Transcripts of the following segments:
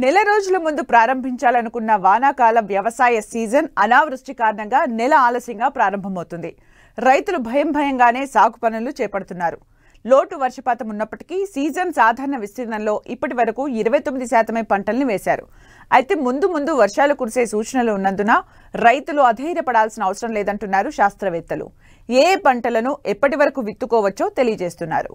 నెల రోజుల ముందు ప్రారంభించాలనుకున్న వానాకాలం వ్యవసాయ సీజన్ అనావృష్టి కారణంగా నెల ఆలస్యంగా ప్రారంభమవుతుంది. రైతులు భయంగానే సాగు పనులు చేపడుతున్నారు. లోటు వర్షపాతం ఉన్నప్పటికీ సీజన్ సాధారణ విస్తీర్ణంలో ఇప్పటి వరకు 29% పంటల్ని వేశారు. అయితే ముందు వర్షాలు కురిసే సూచనలు ఉన్నందున రైతులు అధైర్యపడాల్సిన అవసరం లేదంటున్నారు శాస్త్రవేత్తలు. ఏ పంటలను ఎప్పటి వరకు విత్తుకోవచ్చో తెలియజేస్తున్నారు.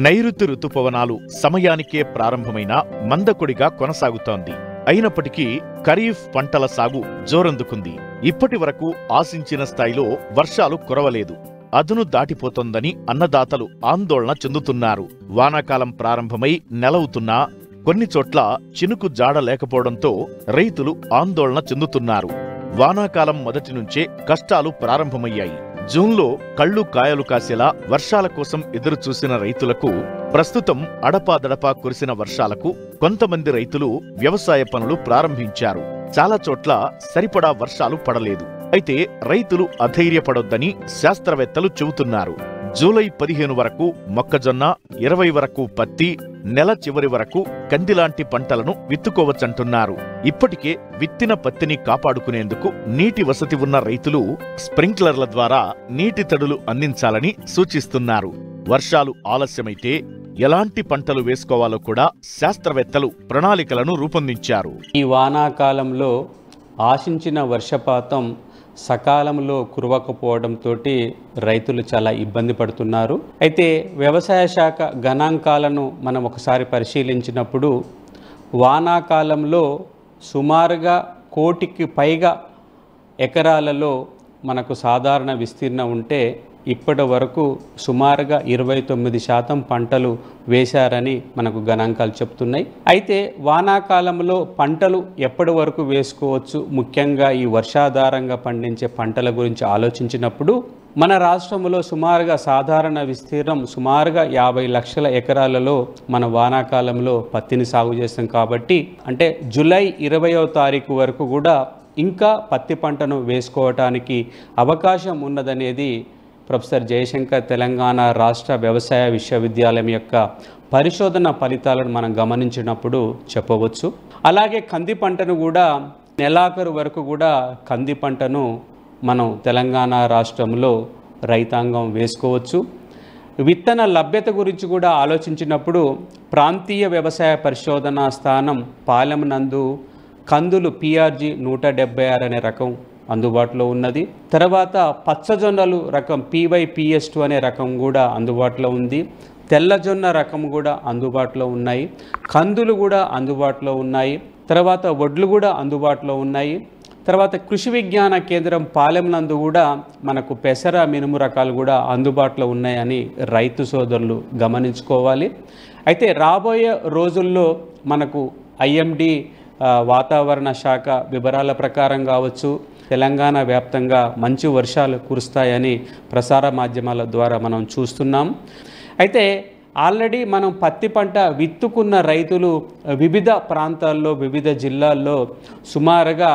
నైరుతి రుతుపవనాలు సమయానికే ప్రారంభమైన మందకొడిగా కొనసాగుతోంది. అయినప్పటికీ ఖరీఫ్ పంటల సాగు జోరందుకుంది. ఇప్పటి వరకు ఆశించిన స్థాయిలో వర్షాలు కురవలేదు. అదును దాటిపోతోందని అన్నదాతలు ఆందోళన చెందుతున్నారు. వానాకాలం ప్రారంభమై నెలవుతున్నా కొన్ని చోట్ల చినుకు జాడ లేకపోవడంతో రైతులు ఆందోళన చెందుతున్నారు. వానాకాలం మొదటి నుంచే కష్టాలు ప్రారంభమయ్యాయి. జూన్లో కళ్ళు కాయలు కాసేలా వర్షాల కోసం ఎదురుచూసిన రైతులకు ప్రస్తుతం అడపాదడపా కురిసిన వర్షాలకు కొంతమంది రైతులు వ్యవసాయ పనులు ప్రారంభించారు. చాలా చోట్ల సరిపడా వర్షాలు పడలేదు. అయితే రైతులు అధైర్యపడొద్దని శాస్త్రవేత్తలు చెబుతున్నారు. జూలై 15 వరకు మొక్కజొన్న, 20 వరకు పత్తి, నెల చివరి వరకు కందిలాంటి పంటలను విత్తుకోవచ్చంటున్నారు. ఇప్పటికే విత్తిన పత్తిని కాపాడుకునేందుకు నీటి వసతి ఉన్న రైతులు స్ప్రింక్లర్ల ద్వారా నీటి తడులు అందించాలని సూచిస్తున్నారు. వర్షాలు ఆలస్యమైతే ఎలాంటి పంటలు వేసుకోవాలో కూడా శాస్త్రవేత్తలు ప్రణాళికలను రూపొందించారు. ఈ వానాకాలంలో ఆశించిన వర్షపాతం సకాలంలో కురవకపోవడంతో రైతులు చాలా ఇబ్బంది పడుతున్నారు. అయితే వ్యవసాయ శాఖ గణాంకాలను మనం ఒకసారి పరిశీలించినప్పుడు వానాకాలంలో సుమారుగా 1 కోటికి పైగా ఎకరాలలో మనకు సాధారణ విస్తీర్ణం ఉంటే ఇప్పటి వరకు సుమారుగా 29% పంటలు వేశారని మనకు గణాంకాలు చెప్తున్నాయి. అయితే వానాకాలంలో పంటలు ఎప్పటి వరకు వేసుకోవచ్చు, ముఖ్యంగా ఈ వర్షాధారంగా పండించే పంటల గురించి ఆలోచించినప్పుడు మన రాష్ట్రంలో సుమారుగా సాధారణ విస్తీర్ణం సుమారుగా 50 లక్షల ఎకరాలలో మన వానాకాలంలో పత్తిని సాగు చేస్తాం. కాబట్టి అంటే జూలై 20వ తారీఖు వరకు కూడా ఇంకా పత్తి పంటను వేసుకోవటానికి అవకాశం ఉన్నదనేది ప్రొఫెసర్ జయశంకర్ తెలంగాణ రాష్ట్ర వ్యవసాయ విశ్వవిద్యాలయం యొక్క పరిశోధన ఫలితాలను మనం గమనించినప్పుడు చెప్పవచ్చు. అలాగే కంది పంటను కూడా నెలాఖరు వరకు కూడా కంది పంటను మనం తెలంగాణ రాష్ట్రంలో రైతాంగం వేసుకోవచ్చు. విత్తన లభ్యత గురించి కూడా ఆలోచించినప్పుడు ప్రాంతీయ వ్యవసాయ పరిశోధనా స్థానం పాలెం నందు కందులు PRG 176 అనే రకం అందుబాటులో ఉన్నది. తర్వాత పచ్చజొన్నలు రకం PYPS2 అనే రకం కూడా అందుబాటులో ఉంది. తెల్లజొన్న రకం కూడా అందుబాటులో ఉన్నాయి. కందులు కూడా అందుబాటులో ఉన్నాయి. తర్వాత వడ్లు కూడా అందుబాటులో ఉన్నాయి. తర్వాత కృషి విజ్ఞాన కేంద్రం పాలెం నందు కూడా మనకు పెసర, మినుము రకాలు కూడా అందుబాటులో ఉన్నాయని రైతు సోదరులు గమనించుకోవాలి. అయితే రాబోయే రోజుల్లో మనకు IMD వాతావరణ శాఖ వివరాల ప్రకారం కావచ్చు తెలంగాణ వ్యాప్తంగా మంచి వర్షాలు కురుస్తాయని ప్రసార మాధ్యమాల ద్వారా మనం చూస్తున్నాం. అయితే ఆల్రెడీ మనం పత్తి పంట విత్తుకున్న రైతులు వివిధ ప్రాంతాల్లో వివిధ జిల్లాల్లో సుమారుగా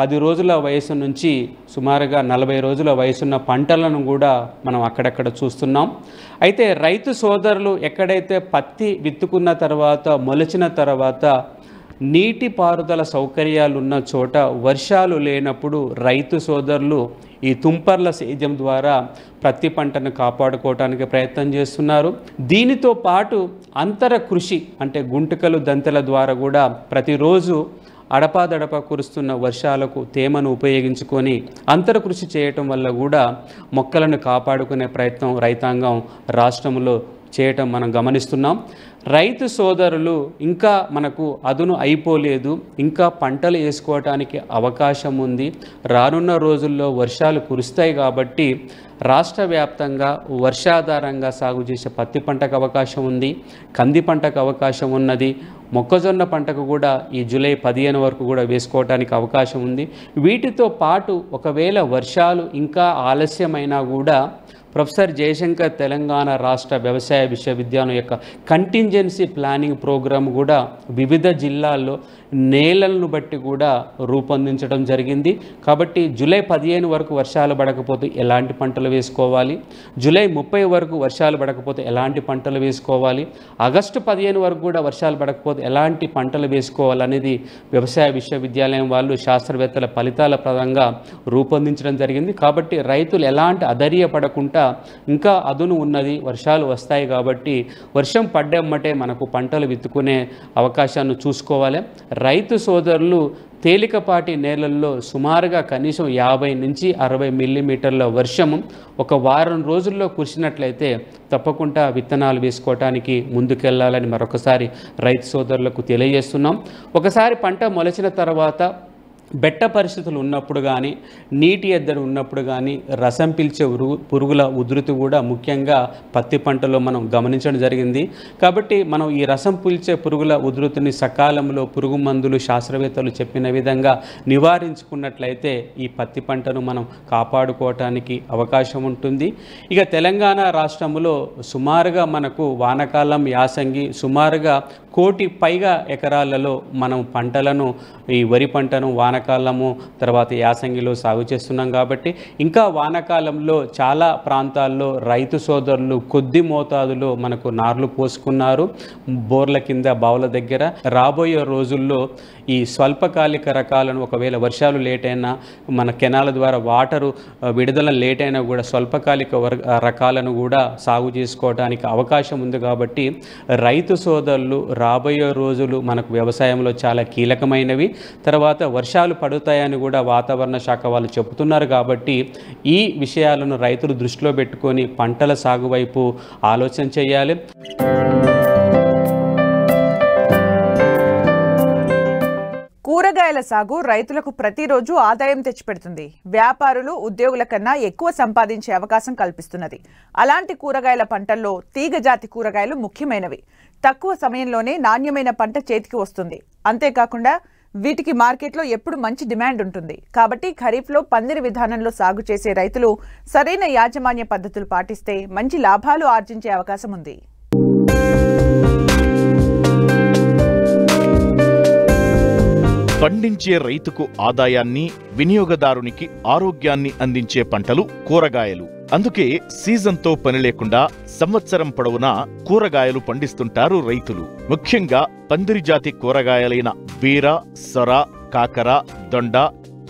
10 రోజుల వయసు నుంచి సుమారుగా 40 రోజుల వయసున్న పంటలను కూడా మనం అక్కడక్కడ చూస్తున్నాం. అయితే రైతు సోదరులు ఎక్కడైతే పత్తి విత్తుకున్న తర్వాత మొలిచిన తర్వాత నీటిపారుదల సౌకర్యాలు ఉన్న చోట వర్షాలు లేనప్పుడు రైతు సోదరులు ఈ తుంపర్ల సేద్యం ద్వారా పత్తి పంటను కాపాడుకోవడానికి ప్రయత్నం చేస్తున్నారు. దీనితో పాటు అంతర కృషి అంటే గుంటకలు, దంతెల ద్వారా కూడా ప్రతిరోజు అడపాదడప కురుస్తున్న వర్షాలకు తేమను ఉపయోగించుకొని అంతర కృషి చేయటం వల్ల కూడా మొక్కలను కాపాడుకునే ప్రయత్నం రైతాంగం రాష్ట్రంలో చేయటం మనం గమనిస్తున్నాం. రైతు సోదరులు ఇంకా మనకు అదును అయిపోలేదు, ఇంకా పంటలు వేసుకోవటానికి అవకాశం ఉంది. రానున్న రోజుల్లో వర్షాలు కురుస్తాయి కాబట్టి రాష్ట్ర వ్యాప్తంగా వర్షాధారంగా సాగు చేసే పత్తి పంటకు అవకాశం ఉంది, కంది పంటకు అవకాశం ఉన్నది, మొక్కజొన్న పంటకు కూడా ఈ జూలై 15 వరకు కూడా వేసుకోవడానికి అవకాశం ఉంది. వీటితో పాటు ఒకవేళ వర్షాలు ఇంకా ఆలస్యమైనా కూడా ప్రొఫెసర్ జయశంకర్ తెలంగాణ రాష్ట్ర వ్యవసాయ విశ్వవిద్యాలయం యొక్క కంటింజెన్సీ ప్లానింగ్ ప్రోగ్రామ్ కూడా వివిధ జిల్లాల్లో నేలలను బట్టి కూడా రూపొందించడం జరిగింది. కాబట్టి జూలై 15 వరకు వర్షాలు పడకపోతే ఎలాంటి పంటలు వేసుకోవాలి, జూలై 30 వరకు వర్షాలు పడకపోతే ఎలాంటి పంటలు వేసుకోవాలి, ఆగస్టు 15 వరకు కూడా వర్షాలు పడకపోతే ఎలాంటి పంటలు వేసుకోవాలనేది వ్యవసాయ విశ్వవిద్యాలయం వాళ్ళు శాస్త్రవేత్తల ఫలితాల ప్రదంగా రూపొందించడం జరిగింది. కాబట్టి రైతులు ఎలాంటి అధైర్యపడకుండా ఇంకా అదును ఉన్నది, వర్షాలు వస్తాయి కాబట్టి వర్షం పడ్డమ్మటే మనకు పంటలు విత్తుకునే అవకాశాన్ని చూసుకోవాలి. రైతు సోదరులు తేలికపాటి నేలల్లో సుమారుగా కనీసం 50 నుంచి 60 మిల్లీమీటర్ల వర్షం ఒక వారం రోజుల్లో కురిసినట్లయితే తప్పకుండా విత్తనాలు వేసుకోవటానికి ముందుకెళ్లాలని మరొకసారి రైతు సోదరులకు తెలియజేస్తున్నాం. ఒకసారి పంట మొలచిన తర్వాత బెట్ట పరిస్థితులు ఉన్నప్పుడు కానీ, నీటి ఎద్దడి ఉన్నప్పుడు కానీ రసం పీల్చే పురుగుల ఉధృతి కూడా ముఖ్యంగా పత్తి పంటలో మనం గమనించడం జరిగింది. కాబట్టి మనం ఈ రసం పీల్చే పురుగుల ఉధృతిని సకాలంలో పురుగు మందులు శాస్త్రవేత్తలు చెప్పిన విధంగా నివారించుకున్నట్లయితే ఈ పత్తి పంటను మనం కాపాడుకోవటానికి అవకాశం ఉంటుంది. ఇక తెలంగాణ రాష్ట్రంలో సుమారుగా మనకు వానాకాలం, యాసంగి సుమారుగా 1 కోటి పైగా ఎకరాలలో మనం పంటలను, ఈ వరి పంటను వానాకాలము తర్వాత యాసంగిలో సాగు చేస్తున్నాం. కాబట్టి ఇంకా వానాకాలంలో చాలా ప్రాంతాల్లో రైతు సోదరులు కొద్ది మోతాదులో మనకు నార్లు పోసుకున్నారు బోర్ల కింద, బావుల దగ్గర. రాబోయే రోజుల్లో ఈ స్వల్పకాలిక రకాలను, ఒకవేళ వర్షాలు లేట్ అయినా, మన కెనాల ద్వారా వాటరు విడుదల లేట్ అయినా కూడా స్వల్పకాలిక రకాలను కూడా సాగు చేసుకోవడానికి అవకాశం ఉంది. కాబట్టి రైతు సోదరులు రాబోయే రోజులు మనకు వ్యవసాయంలో చాలా కీలకమైనవి. తర్వాత వర్షాలు పడుతాయని కూడా వాతావరణ శాఖ వాళ్ళు చెబుతున్నారు. కాబట్టి ఈ విషయాలను రైతులు దృష్టిలో పెట్టుకొని పంటల సాగు వైపు ఆలోచన చేయాలి. కూరగాయల సాగు రైతులకు ప్రతిరోజు ఆదాయం తెచ్చిపెడుతుంది. వ్యాపారులు, ఉద్యోగుల కన్నా ఎక్కువ సంపాదించే అవకాశం కల్పిస్తున్నది. అలాంటి కూరగాయల పంటల్లో తీగజాతి కూరగాయలు ముఖ్యమైనవి. తక్కువ సమయంలోనే నాణ్యమైన పంట చేతికి వస్తుంది. అంతేకాకుండా వీటికి మార్కెట్లో ఎప్పుడు మంచి డిమాండ్ ఉంటుంది. కాబట్టి ఖరీఫ్లో పందిరి విధానంలో సాగు చేసే రైతులు సరైన యాజమాన్య పద్ధతులు పాటిస్తే మంచి లాభాలు ఆర్జించే అవకాశం ఉంది. పండించే రైతుకు ఆదాయాన్ని, వినియోగదారునికి ఆరోగ్యాన్ని అందించే పంటలు కూరగాయలు. అందుకే సీజన్తో పని లేకుండా సంవత్సరం పొడవునా కూరగాయలు పండిస్తుంటారు రైతులు. ముఖ్యంగా పందిరి జాతి కూరగాయలైన బీర, సొర, కాకర, దొండ,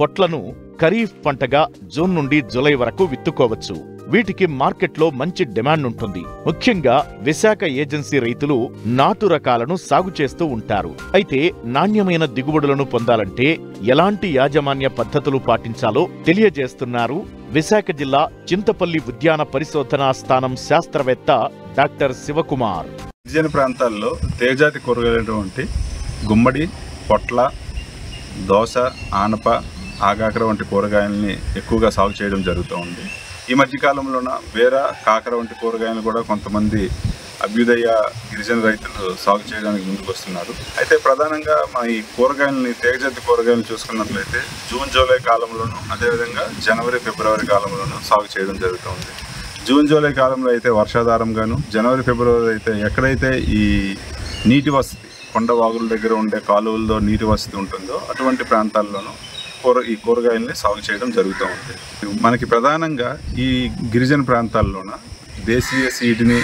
పొట్లను ఖరీఫ్ పంటగా జూన్ నుండి జూలై వరకు విత్తుకోవచ్చు. వీటికి మార్కెట్లో మంచి డిమాండ్ ఉంటుంది. ముఖ్యంగా విశాఖ ఏజెన్సీ రైతులు నాటు రకాలను సాగు చేస్తూ ఉంటారు. అయితే నాణ్యమైన దిగుబడులను పొందాలంటే ఎలాంటి యాజమాన్య పద్ధతులు పాటించాలో తెలియజేస్తున్నారు విశాఖ జిల్లా చింతపల్లి ఉద్యాన పరిశోధనా స్థానం శాస్త్రవేత్త డాక్టర్ శివకుమార్. గిరిజన ప్రాంతాల్లో తేజాతి కూరగాయలైనటువంటి గుమ్మడి, పొట్ల, దోస, ఆనప, ఆగాకర వంటి కూరగాయలని ఎక్కువగా సాగు చేయడం జరుగుతూ ఉంది. ఈ మధ్యకాలంలోన బీర, కాకర వంటి కూరగాయలు కూడా కొంతమంది అభ్యుదయ గిరిజన రైతులు సాగు చేయడానికి ముందుకు వస్తున్నారు. అయితే ప్రధానంగా మన ఈ కూరగాయలని, తీగజాతి కూరగాయలు చూసుకున్నట్లయితే జూన్ జూలై కాలంలోనూ, అదేవిధంగా జనవరి ఫిబ్రవరి కాలంలోనూ సాగు చేయడం జరుగుతుంది. జూన్ జూలై కాలంలో అయితే వర్షాధారంగాను, జనవరి ఫిబ్రవరి అయితే ఎక్కడైతే ఈ నీటి వసతి, కొండ వాగుల దగ్గర ఉండే కాలువల్లో నీటి వసతి ఉంటుందో అటువంటి ప్రాంతాల్లోనూ ఈ కూరగాయల్ని సాగు చేయడం జరుగుతూ ఉంది. మనకి ప్రధానంగా ఈ గిరిజన ప్రాంతాల్లోన దేశీయ సీడ్ని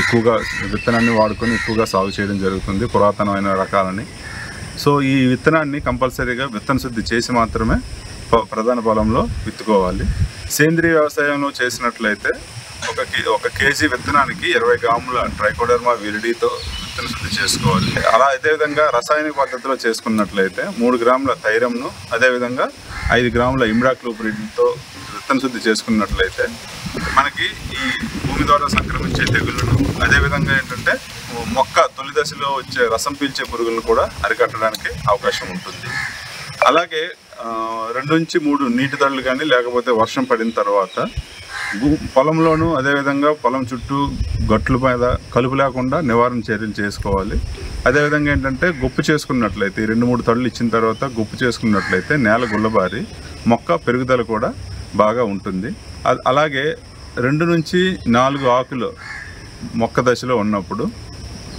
ఎక్కువగా, విత్తనాన్ని వాడుకొని ఎక్కువగా సాగు చేయడం జరుగుతుంది, పురాతనమైన రకాలని. సో ఈ విత్తనాన్ని కంపల్సరీగా విత్తన శుద్ధి చేసి మాత్రమే ప్రధాన పొలంలో విత్తుకోవాలి. సేంద్రీయ వ్యవసాయంలో చేసినట్లయితే ఒక కేజీ విత్తనానికి 20 గ్రాముల ట్రైకోడర్మా విరిడితో విత్తన శుద్ధి చేసుకోవాలి. అలా అదేవిధంగా రసాయనిక పద్ధతిలో చేసుకున్నట్లయితే 3 గ్రాముల థైరంను, అదేవిధంగా 5 గ్రాముల ఇమ్డాక్లోప్రిడ్తో విత్తన శుద్ధి చేసుకున్నట్లయితే మనకి ఈ భూమి ద్వారా సంక్రమించే తెగుళ్ళను, అదేవిధంగా ఏంటంటే మొక్క తొలి దశలో వచ్చే రసం పీల్చే పురుగులను కూడా అరికట్టడానికి అవకాశం ఉంటుంది. అలాగే 2 నుంచి 3 నీటి తడులు కానీ, లేకపోతే వర్షం పడిన తర్వాత పొలంలోనూ, అదేవిధంగా పొలం చుట్టూ గట్ల మీద కలుపు లేకుండా నివారణ చర్యలు చేసుకోవాలి. అదేవిధంగా ఏంటంటే గుప్పు చేసుకున్నట్లయితే 2-3 తడులు ఇచ్చిన తర్వాత గుప్పు చేసుకున్నట్లయితే నేల గుల్లబారి మొక్క పెరుగుదల కూడా బాగా ఉంటుంది. అలాగే 2 నుంచి 4 ఆకులు మొక్క దశలో ఉన్నప్పుడు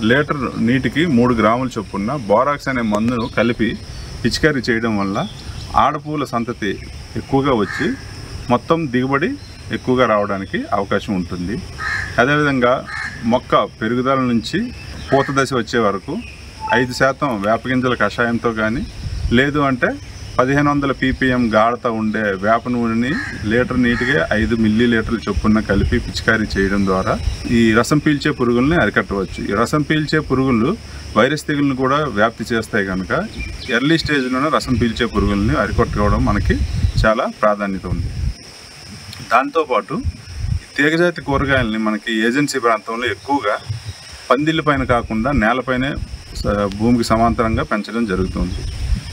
లీటర్ నీటికి 3 గ్రాముల చొప్పున బోరాక్స్ అనే మందును కలిపి పిచికారీ చేయడం వల్ల ఆడపూల సంతతి ఎక్కువగా వచ్చి మొత్తం దిగుబడి ఎక్కువగా రావడానికి అవకాశం ఉంటుంది. అదేవిధంగా మొక్క పెరుగుదల నుంచి పూత దశ వచ్చే వరకు 5% వేపగింజల కషాయంతో కానీ లేదు అంటే 1500 ppm గాఢత ఉండే వేప నూనెని లీటర్ నీటిగా 5 మిల్లీలీటర్ల చొప్పున కలిపి పిచికారీ చేయడం ద్వారా ఈ రసం పీల్చే పురుగుల్ని అరికట్టవచ్చు. ఈ రసం పీల్చే పురుగులు వైరస్ తెగులను కూడా వ్యాప్తి చేస్తాయి కనుక ఎర్లీ స్టేజ్లోనే రసం పీల్చే పురుగుల్ని అరికట్టుకోవడం మనకి చాలా ప్రాధాన్యత ఉంది. దాంతోపాటు తీగజాతి కూరగాయలని మనకి ఏజెన్సీ ప్రాంతంలో ఎక్కువగా పందిళ్ళ పైన కాకుండా నేలపైనే భూమికి సమాంతరంగా పెంచడం జరుగుతుంది.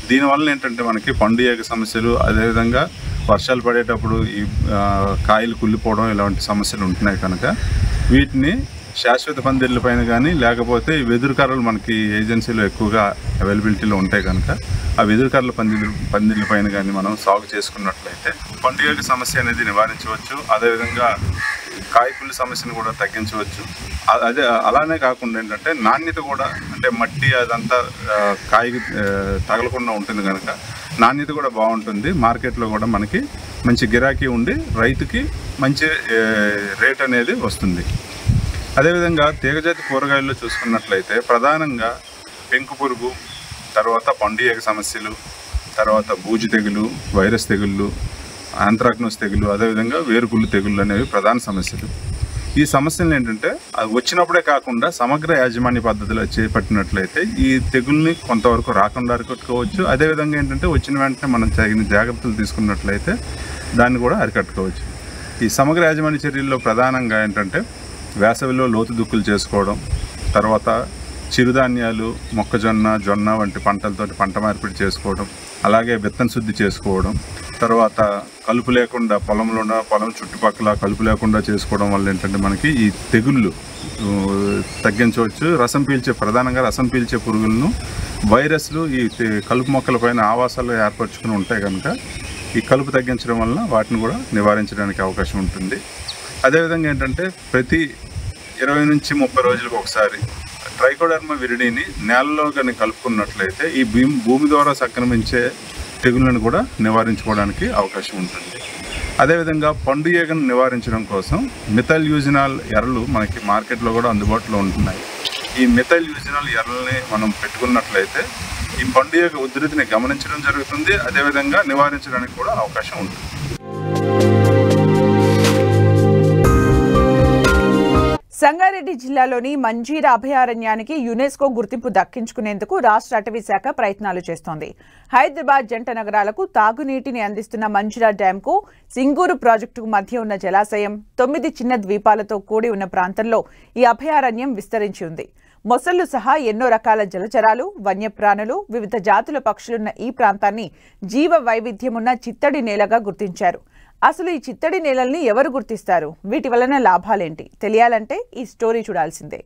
దీనివల్ల ఏంటంటే మనకి పండు ఏగ సమస్యలు, అదేవిధంగా వర్షాలు పడేటప్పుడు ఈ కాయలు కుళ్ళిపోవడం ఇలాంటి సమస్యలు ఉంటున్నాయి కనుక వీటిని శాశ్వత పందిళ్ళ పైన కానీ లేకపోతే వెదురు కర్రలు మనకి ఏజెన్సీలో ఎక్కువగా అవైలబిలిటీలో ఉంటాయి కనుక ఆ వెదురు కర్రల పందిళ్ళ పైన కానీ మనం సాగు చేసుకున్నట్లయితే పండు ఏగ సమస్య అనేది నివారించవచ్చు. అదేవిధంగా కాయకుళ్ళ సమస్యను కూడా తగ్గించవచ్చు. అదే అలానే కాకుండా ఏంటంటే నాణ్యత కూడా, అంటే మట్టి అదంతా కాయకి తగలకుండా ఉంటుంది కనుక నాణ్యత కూడా బాగుంటుంది. మార్కెట్లో కూడా మనకి మంచి గిరాకీ ఉండి రైతుకి మంచి రేట్ అనేది వస్తుంది. అదేవిధంగా తీగజాతి కూరగాయల్లో చూసుకున్నట్లయితే ప్రధానంగా పెంకు పురుగు, తర్వాత పండు ఏగ సమస్యలు, తర్వాత బూజు తెగులు, వైరస్ తెగుళ్ళు, ఆంత్రాక్నోస్ తెగులు, అదేవిధంగా వేరుకుళ్ళు తెగుళ్ళు అనేవి ప్రధాన సమస్యలు. ఈ సమస్యలు ఏంటంటే అది వచ్చినప్పుడే కాకుండా సమగ్ర యాజమాన్య పద్ధతిలో చేపట్టినట్లయితే ఈ తెగుల్ని కొంతవరకు రాకుండా అరికట్టుకోవచ్చు. అదేవిధంగా ఏంటంటే వచ్చిన వెంటనే మనం తగిన జాగ్రత్తలు తీసుకున్నట్లయితే దాన్ని కూడా అరికట్టుకోవచ్చు. ఈ సమగ్ర యాజమాన్య చర్యల్లో ప్రధానంగా ఏంటంటే వేసవిలో లోతు దుక్కులు చేసుకోవడం, తర్వాత చిరుధాన్యాలు, మొక్కజొన్న, జొన్న వంటి పంటలతోటి పంట మార్పిడి చేసుకోవడం, అలాగే విత్తన శుద్ధి చేసుకోవడం, తర్వాత కలుపు లేకుండా పొలం చుట్టుపక్కల కలుపు లేకుండా చేసుకోవడం వల్ల ఏంటంటే మనకి ఈ తెగుళ్ళు తగ్గించవచ్చు. ప్రధానంగా రసం పీల్చే పురుగులను, వైరస్లు ఈ కలుపు మొక్కల పైన ఆవాసాలు ఏర్పరచుకుని ఉంటాయి కనుక ఈ కలుపు తగ్గించడం వల్ల వాటిని కూడా నివారించడానికి అవకాశం ఉంటుంది. అదేవిధంగా ఏంటంటే ప్రతి 20 నుంచి 30 రోజులకు ఒకసారి ట్రైకోడర్మా విరిడిని నేలలో కానీ కలుపుకున్నట్లయితే ఈ భూమి ద్వారా సంక్రమించే తెగుళ్లను కూడా నివారించుకోవడానికి అవకాశం ఉంటుంది. అదేవిధంగా పండు ఏగను నివారించడం కోసం మిథైల్ యూజినాల్ ఎర్రలు మనకి మార్కెట్లో కూడా అందుబాటులో ఉంటున్నాయి. ఈ మిథైల్ యూజినాల్ ఎర్రల్ని మనం పెట్టుకున్నట్లయితే ఈ పండు ఏగ ఉధృతిని గమనించడం జరుగుతుంది. అదేవిధంగా నివారించడానికి కూడా అవకాశం ఉంటుంది. సంగారెడ్డి జిల్లాలోని మంజీరా అభయారణ్యానికి యునెస్కో గుర్తింపు దక్కించుకునేందుకు రాష్ట్ర అటవీ శాఖ ప్రయత్నాలు చేస్తోంది. హైదరాబాద్ జంట నగరాలకు తాగునీటిని అందిస్తున్న మంజీరా డ్యాంకు, సింగూరు ప్రాజెక్టుకు మధ్య ఉన్న జలాశయం, 9 చిన్న ద్వీపాలతో కూడి ఉన్న ప్రాంతంలో ఈ అభయారణ్యం విస్తరించి ఉంది. మొసళ్లు సహా ఎన్నో రకాల జలచరాలు, వన్యప్రాణులు, వివిధ జాతుల పక్షులున్న ఈ ప్రాంతాన్ని జీవ వైవిధ్యమున్న చిత్తడి నేలగా గుర్తించారు. అసలు ఈ చిత్తడి నేలల్ని ఎవరు గుర్తిస్తారు? వీటి వలన లాభాలేంటి? తెలియాలంటే ఈ స్టోరీ చూడాల్సిందే.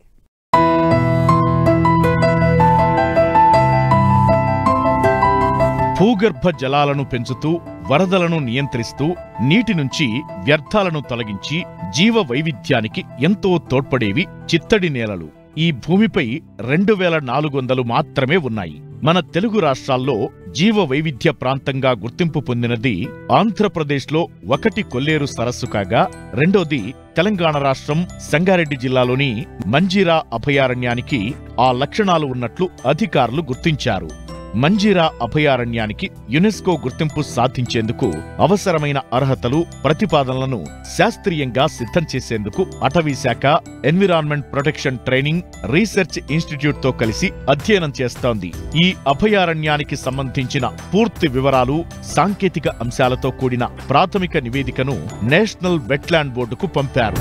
భూగర్భ జలాలను పెంచుతూ, వరదలను నియంత్రిస్తూ, నీటి నుంచి వ్యర్థాలను తొలగించి జీవ వైవిధ్యానికి ఎంతో తోడ్పడేవి చిత్తడి నేలలు. ఈ భూమిపై 2400 మాత్రమే ఉన్నాయి. మన తెలుగు రాష్ట్రాల్లో జీవ వైవిధ్య ప్రాంతంగా గుర్తింపు పొందినది ఆంధ్రప్రదేశ్లో 1 కొల్లేరు సరస్సు కాగా, రెండోది తెలంగాణ రాష్ట్రం సంగారెడ్డి జిల్లాలోని మంజీరా అభయారణ్యానికి ఆ లక్షణాలు ఉన్నట్లు అధికారులు గుర్తించారు. మంజీరా అభయారణ్యానికి యునెస్కో గుర్తింపు సాధించేందుకు అవసరమైన అర్హతలు, ప్రతిపాదనలను శాస్త్రీయంగా సిద్ధం చేసేందుకు అటవీశాఖ ఎన్విరాన్మెంట్ ప్రొటెక్షన్ ట్రైనింగ్ రీసెర్చ్ ఇన్స్టిట్యూట్తో కలిసి అధ్యయనం చేస్తోంది. ఈ అభయారణ్యానికి సంబంధించిన పూర్తి వివరాలు, సాంకేతిక అంశాలతో కూడిన ప్రాథమిక నివేదికను నేషనల్ వెట్లాండ్ బోర్డుకు పంపారు.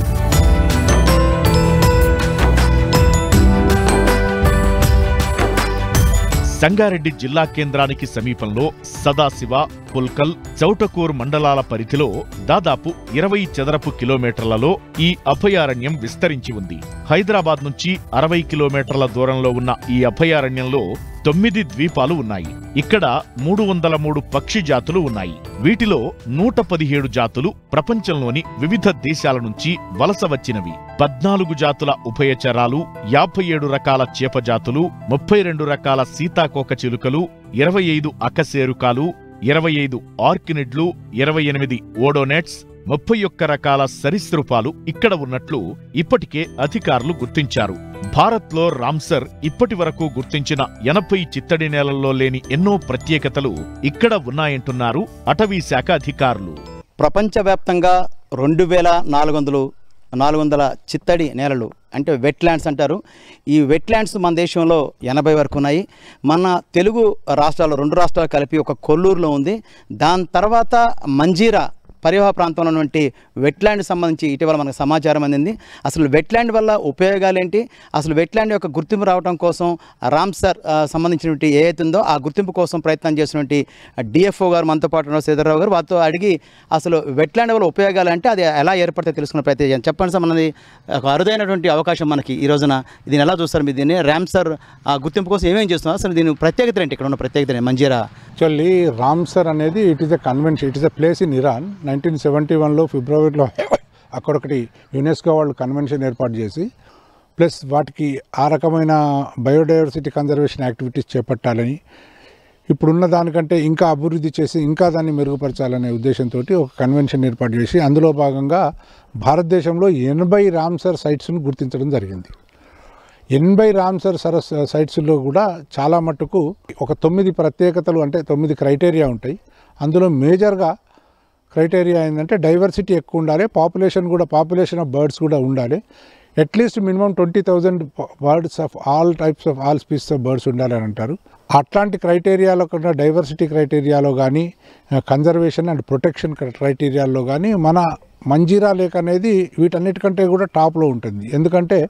సంగారెడ్డి జిల్లా కేంద్రానికి సమీపంలో సదాశివ, పుల్కల్, చౌటకూర్ మండలాల పరిధిలో దాదాపు 20 చదరపు కిలోమీటర్లలో ఈ అభయారణ్యం విస్తరించి ఉంది. హైదరాబాద్ నుంచి 60 కిలోమీటర్ల దూరంలో ఉన్న ఈ అభయారణ్యంలో 9 ద్వీపాలు ఉన్నాయి. ఇక్కడ 303 పక్షి జాతులు ఉన్నాయి. వీటిలో 117 జాతులు ప్రపంచంలోని వివిధ దేశాల నుంచి వలస వచ్చినవి. 14 జాతుల ఉభయచరాలు, 57 రకాల చేప జాతులు, 32 రకాల సీతాకోక చిలుకలు, 25 అకశేరుకాలు, 25 ఆర్కినిడ్లు, 28 ఓడోనెట్స్, 31 రకాల సరీసృపాలు ఇక్కడ ఉన్నట్లు ఇప్పటికే అధికారులు గుర్తించారు. భారత్లో రామ్సర్ ఇప్పటి వరకు గుర్తించిన 80 చిత్తడి నేలల్లో లేని ఎన్నో ప్రత్యేకతలు ఇక్కడ ఉన్నాయంటున్నారు అటవీ శాఖ అధికారులు. ప్రపంచవ్యాప్తంగా 2400 చిత్తడి నేలలు అంటే వెట్లాండ్స్ అంటారు. ఈ వెట్లాండ్స్ మన దేశంలో 80 వరకు ఉన్నాయి. మన తెలుగు రాష్ట్రాలు 2 రాష్ట్రాలు కలిపి ఒక కొల్లూరులో ఉంది. దాని తర్వాత మంజీరా పరివాహ ప్రాంతంలో ఉన్నటువంటి వెట్లాండ్ సంబంధించి ఇటీవల మనకు సమాచారం అందింది. అసలు వెట్లాండ్ వల్ల ఉపయోగాలు ఏంటి, అసలు వెట్లాండ్ యొక్క గుర్తింపు రావడం కోసం రామ్సర్ సంబంధించినటువంటి ఏదైతుందో ఆ గుర్తింపు కోసం ప్రయత్నం చేసినటువంటి డిఎఫ్ఓ గారు మనతో పాటు ఉన్న శ్రీధర్రావు గారు, వారితో అడిగి అసలు వెట్లాండ్ వల్ల ఉపయోగాలు అంటే అది ఎలా ఏర్పడితే తెలుసుకునే ప్రయత్నం చేయాలి. చెప్పండి సార్, మనది ఒక అరుదైనటువంటి అవకాశం మనకి ఈ రోజున. దీన్ని ఎలా చూస్తారు మీరు? దీన్ని రామ్సర్ గుర్తింపు కోసం ఏమేమి చేస్తున్నారు, అసలు దీని ప్రత్యేకత ఏంటి, ఇక్కడ ఉన్న ప్రత్యేకత మంజీరా? యాక్చువల్లీ రామ్సర్ అనేది it is a convention, it is a place in Iran. 1971లో ఫిబ్రవరిలో అక్కడొకటి యునెస్కో వాళ్ళు కన్వెన్షన్ ఏర్పాటు చేసి ప్లస్ వాటికి ఆ రకమైన బయోడైవర్సిటీ కన్జర్వేషన్ యాక్టివిటీస్ చేపట్టాలని, ఇప్పుడున్న దానికంటే ఇంకా అభివృద్ధి చేసి ఇంకా దాన్ని మెరుగుపరచాలనే ఉద్దేశంతో ఒక కన్వెన్షన్ ఏర్పాటు చేసి అందులో భాగంగా భారతదేశంలో 80 రామ్సర్ సైట్స్ను గుర్తించడం జరిగింది. 80 రామ్సర్ సైట్స్లో కూడా చాలా మట్టుకు ఒక 9 ప్రత్యేకతలు అంటే 9 క్రైటీరియా ఉంటాయి. అందులో మేజర్గా క్రైటీరియా ఏంటంటే డైవర్సిటీ ఎక్కువ ఉండాలి, పాపులేషన్ ఆఫ్ బర్డ్స్ కూడా ఉండాలి. At least minimum 20,000 birds of all types of all species of birds ఉండాలని అంటారు. అట్లాంటి క్రైటీరియాలో కన్నా డైవర్సిటీ క్రైటీరియాలో కానీ కన్జర్వేషన్ అండ్ ప్రొటెక్షన్ క్రైటీరియాలో కానీ మన మంజీరా లేక్ అనేది వీటన్నిటికంటే కూడా టాప్లో ఉంటుంది. ఎందుకంటే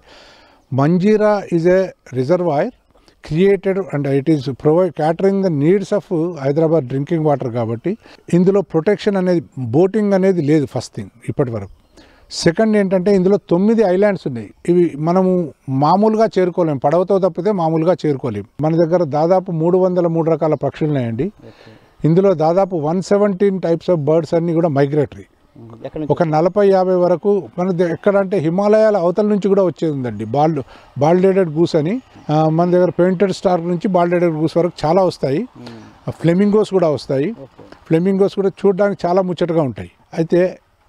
Manjira is a reservoir created and it is catering the needs of Hyderabad drinking water. కాబట్టి ఇందులో ప్రొటెక్షన్ అనేది, బోటింగ్ అనేది లేదు ఫస్ట్ థింగ్ ఇప్పటి వరకు. సెకండ్ ఏంటంటే ఇందులో 9 ఐలాండ్స్ ఉన్నాయి. ఇవి మనము మామూలుగా చేరుకోలేము, పడవతో తప్పితే మామూలుగా చేరుకోలేము. మన దగ్గర దాదాపు 303 రకాల పక్షులు ఉన్నాయండి. ఇందులో దాదాపు 117 టైప్స్ ఆఫ్ బర్డ్స్ అన్నీ కూడా మైగ్రేటరీ. ఒక 40-50 వరకు మన ఎక్కడంటే హిమాలయాల అవతల నుంచి కూడా వచ్చేది ఉందండి. బాల్డెడెడ్ గూస్ అని మన దగ్గర పెయింటెడ్ స్టార్ నుంచి బాల్డెడెడ్ గూస్ వరకు చాలా వస్తాయి. ఫ్లెమింగోస్ కూడా వస్తాయి. ఫ్లెమింగోస్ కూడా చూడడానికి చాలా ముచ్చటగా ఉంటాయి. అయితే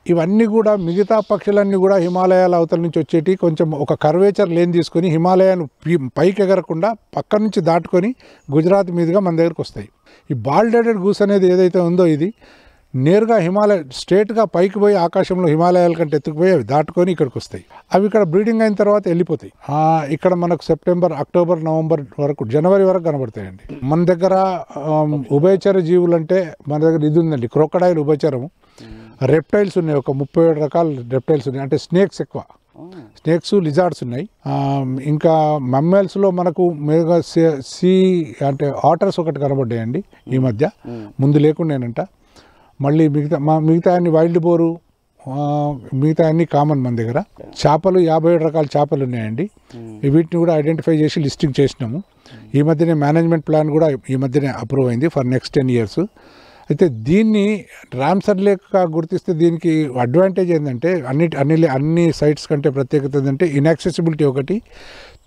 ఇవన్నీ కూడా మిగతా పక్షులన్నీ కూడా హిమాలయాల అవతల నుంచి వచ్చేటి కొంచెం ఒక కర్వేచర్ లేన్ తీసుకొని హిమాలయాన్ని పైకి ఎగరకుండా పక్క నుంచి దాటుకొని గుజరాత్ మీదుగా మన దగ్గరకు వస్తాయి. ఈ బాల్డెడెడ్ గూస్ అనేది ఏదైతే ఉందో ఇది నేరుగా స్ట్రేట్గా పైకి పోయి ఆకాశంలో హిమాలయాల కంటే ఎత్తుకుపోయి అవి దాటుకొని ఇక్కడికి వస్తాయి. అవి ఇక్కడ బ్రీడింగ్ అయిన తర్వాత వెళ్ళిపోతాయి. ఇక్కడ మనకు సెప్టెంబర్, అక్టోబర్, నవంబర్ వరకు, జనవరి వరకు కనబడతాయండి. మన దగ్గర ఉభయచర జీవులు అంటే మన దగ్గర ఇది ఉందండి, క్రోకడైల్ ఉభయచరము. రెప్టైల్స్ ఉన్నాయి, ఒక 37 రకాల రెప్టైల్స్ ఉన్నాయి. అంటే స్నేక్స్ ఎక్కువ, స్నేక్స్, లిజార్డ్స్ ఉన్నాయి. ఇంకా మమ్మల్స్లో మనకు మెరుగా సీ అంటే ఆటర్స్ ఒకటి కనబడ్డాయండి ఈ మధ్య, ముందు లేకుండానంట. మళ్ళీ మిగతా అన్ని వైల్డ్ బోరు, మిగతా అన్ని కామన్ మన దగ్గర. చేపలు 57 రకాల చేపలు ఉన్నాయండి. వీటిని కూడా ఐడెంటిఫై చేసి లిస్టింగ్ చేసినాము. ఈ మధ్యనే మేనేజ్మెంట్ ప్లాన్ కూడా ఈ మధ్యనే అప్రూవ్ అయింది ఫర్ నెక్స్ట్ 10 years. అయితే దీన్ని రామ్సర్ లేక్గా గుర్తిస్తే దీనికి అడ్వాంటేజ్ ఏంటంటే అన్ని సైట్స్ కంటే ప్రత్యేకత ఏంటంటే ఇన్యాక్సెసిబిలిటీ ఒకటి.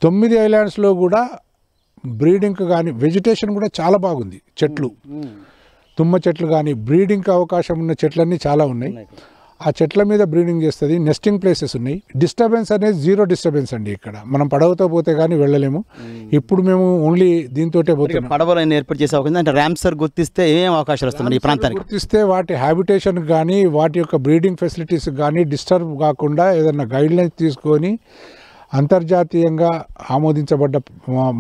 9 ఐలాండ్స్లో కూడా బ్రీడింగ్కి కానీ వెజిటేషన్ కూడా చాలా బాగుంది. చెట్లు, తుమ్మ చెట్లు కానీ బ్రీడింగ్కి అవకాశం ఉన్న చెట్లన్నీ చాలా ఉన్నాయి. ఆ చెట్ల మీద బ్రీడింగ్ చేస్తుంది. నెస్టింగ్ ప్లేసెస్ ఉన్నాయి. డిస్టర్బెన్స్ అనేది 0 డిస్టర్బెన్స్ అండి. ఇక్కడ మనం పడవతో పోతే కానీ వెళ్ళలేము. ఇప్పుడు మేము ఓన్లీ దీంతో పోతున్నాం. పడవలు ఏర్పాటు చేసే అవకాశం అంటే రామ్సర్ గుర్తిస్తే ఏం అవకాశాలు వస్తాయి ఈ ప్రాంతానికి? గుర్తిస్తే వాటి హ్యాబిటేషన్ కానీ వాటి యొక్క బ్రీడింగ్ ఫెసిలిటీస్ కానీ డిస్టర్బ్ కాకుండా ఏదైనా గైడ్ లైన్స్ తీసుకొని అంతర్జాతీయంగా ఆమోదించబడ్డ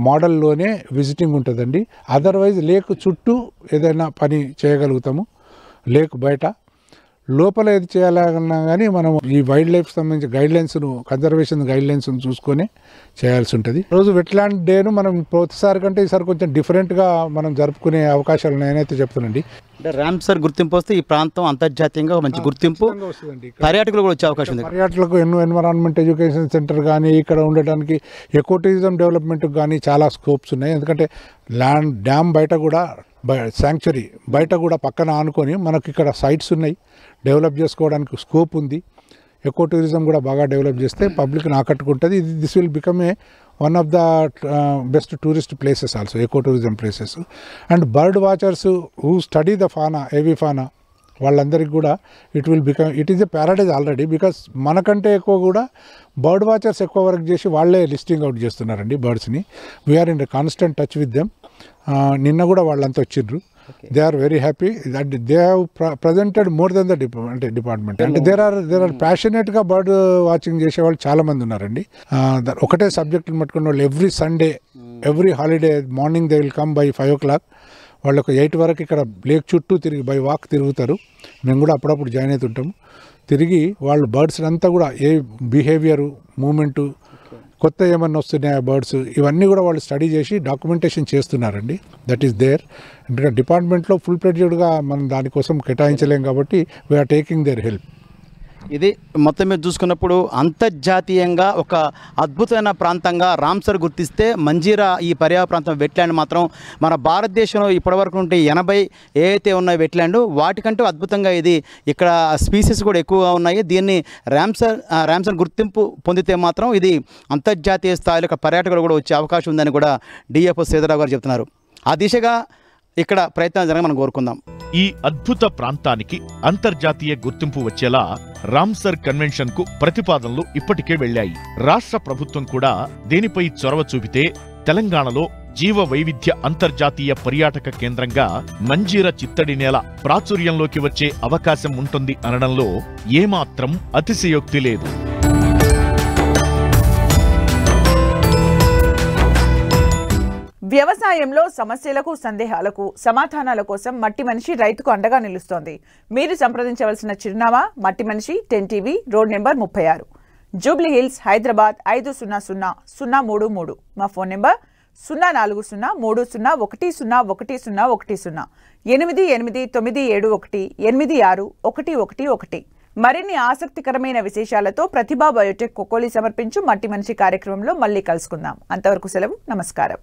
మోడల్లోనే విజిటింగ్ ఉంటుందండి. అదర్వైజ్ లేక్ చుట్టూ ఏదైనా పని చేయగలుగుతాము. లేక్ బయట, లోపల ఏది చేయాలన్నా కానీ మనం ఈ వైల్డ్ లైఫ్ సంబంధించిన గైడ్లైన్స్ను కన్జర్వేషన్ గైడ్లైన్స్ను చూసుకొని చేయాల్సి ఉంటుంది. రోజు వెట్లాండ్ డేను మనం ప్రతిసారి కంటే ఈసారి కొంచెం డిఫరెంట్గా మనం జరుపుకునే అవకాశాలు నేనైతే చెప్తానండి. అంటే రామ్సర్ గుర్తింపు వస్తే ఈ ప్రాంతం అంతర్జాతీయంగా మంచి గుర్తింపు పర్యాటకులు కూడా వచ్చే అవకాశం ఉంది. పర్యాటకులకు ఎన్విరాన్మెంట్ ఎడ్యుకేషన్ సెంటర్ కానీ ఇక్కడ ఉండడానికి ఎకో టూరిజం డెవలప్మెంట్కి కానీ చాలా స్కోప్స్ ఉన్నాయి. ఎందుకంటే డ్యామ్ బయట కూడా శాంక్చురీ బయట కూడా పక్కన ఆనుకొని మనకి ఇక్కడ సైట్స్ ఉన్నాయి, డెవలప్ చేసుకోవడానికి స్కోప్ ఉంది. ఎకో టూరిజం కూడా బాగా డెవలప్ చేస్తే పబ్లిక్ని ఆకట్టుకుంటుంది. This will become a one of the best tourist places also, eco tourism places. And bird watchers who study the fauna, avifauna, వాళ్ళందరికీ కూడా it is a paradise already. Because మనకంటే ఎక్కువ కూడా బర్డ్ వాచర్స్ ఎక్కువ work చేసి వాళ్ళే listing out చేస్తున్నారండి బర్డ్స్ని. We are in constant touch with them. నిన్న కూడా వాళ్ళంతా వచ్చిండ్రు. They are very happy that they have presented more than the department. అంటే దేర్ ఆర్ ప్యాషనేట్గా బర్డ్ వాచింగ్ చేసేవాళ్ళు చాలా మంది ఉన్నారండి. ఒకటే సబ్జెక్ట్ని పట్టుకున్న వాళ్ళు every Sunday, every holiday morning they will come by 5 o'clock. వాళ్ళు ఒక 8 వరకు ఇక్కడ లేక్ చుట్టూ తిరిగి బై వాక్ తిరుగుతారు. మేము కూడా అప్పుడప్పుడు జాయిన్ అవుతుంటాము. తిరిగి వాళ్ళు బర్డ్స్ అంతా కూడా ఏ బిహేవియరు, మూమెంటు, కొత్త ఏమన్నా వస్తున్నాయా బర్డ్స్, ఇవన్నీ కూడా వాళ్ళు స్టడీ చేసి డాక్యుమెంటేషన్ చేస్తున్నారండి. That is there. అంటే డిపార్ట్మెంట్లో ఫుల్ ప్లెడ్జ్డ్గా మనం దానికోసం కేటాయించలేం కాబట్టి వీఆర్ టేకింగ్ దేర్ హెల్ప్. ఇది మొత్తం మీద చూసుకున్నప్పుడు అంతర్జాతీయంగా ఒక అద్భుతమైన ప్రాంతంగా రామ్సర్ గుర్తిస్తే మంజీరా ఈ పర్యావరణ ప్రాంతం వెట్లాండ్ మాత్రం మన భారతదేశంలో ఇప్పటివరకు ఉంటే 80 ఏవైతే ఉన్నాయి వెట్లాండ్ వాటికంటూ అద్భుతంగా ఇది ఇక్కడ స్పీసీస్ కూడా ఎక్కువగా ఉన్నాయి. దీన్ని రామ్సర్ గుర్తింపు పొందితే మాత్రం ఇది అంతర్జాతీయ స్థాయిలో పర్యాటకులు కూడా వచ్చే అవకాశం ఉందని కూడా డిఎఫ్ఓ శ్రీధరరావు గారు చెప్తున్నారు. ఆ దిశగా ఇక్కడ ప్రయత్నం జరగ మనం కోరుకుందాం. ఈ అద్భుత ప్రాంతానికి అంతర్జాతీయ గుర్తింపు వచ్చేలా రామ్సర్ కన్వెన్షన్ కు ప్రతిపాదనలు ఇప్పటికే వెళ్లాయి. రాష్ట్ర ప్రభుత్వం కూడా దీనిపై చొరవ చూపితే తెలంగాణలో జీవ వైవిధ్య అంతర్జాతీయ పర్యాటక కేంద్రంగా మంజీర చిత్తడి నేల ప్రాచుర్యంలోకి వచ్చే అవకాశం ఉంటుంది అనడంలో ఏమాత్రం అతిశయోక్తి లేదు. వ్యవసాయంలో సమస్యలకు, సందేహాలకు సమాధానాల కోసం మట్టి మనిషి రైతుకు అండగా నిలుస్తోంది. మీరు సంప్రదించవలసిన చిరునామా మట్టి మనిషి 10 TV road number 36, Jubilee hills, Hyderabad 500033. మా ఫోన్ నెంబర్ 04030010110 8897186111. మరిన్ని ఆసక్తికరమైన విశేషాలతో ప్రతిభా బయోటెక్ కొకోలి సమర్పించు మట్టి మనిషి కార్యక్రమంలో మళ్ళీ కలుసుకుందాం. అంతవరకు సెలవు, నమస్కారం.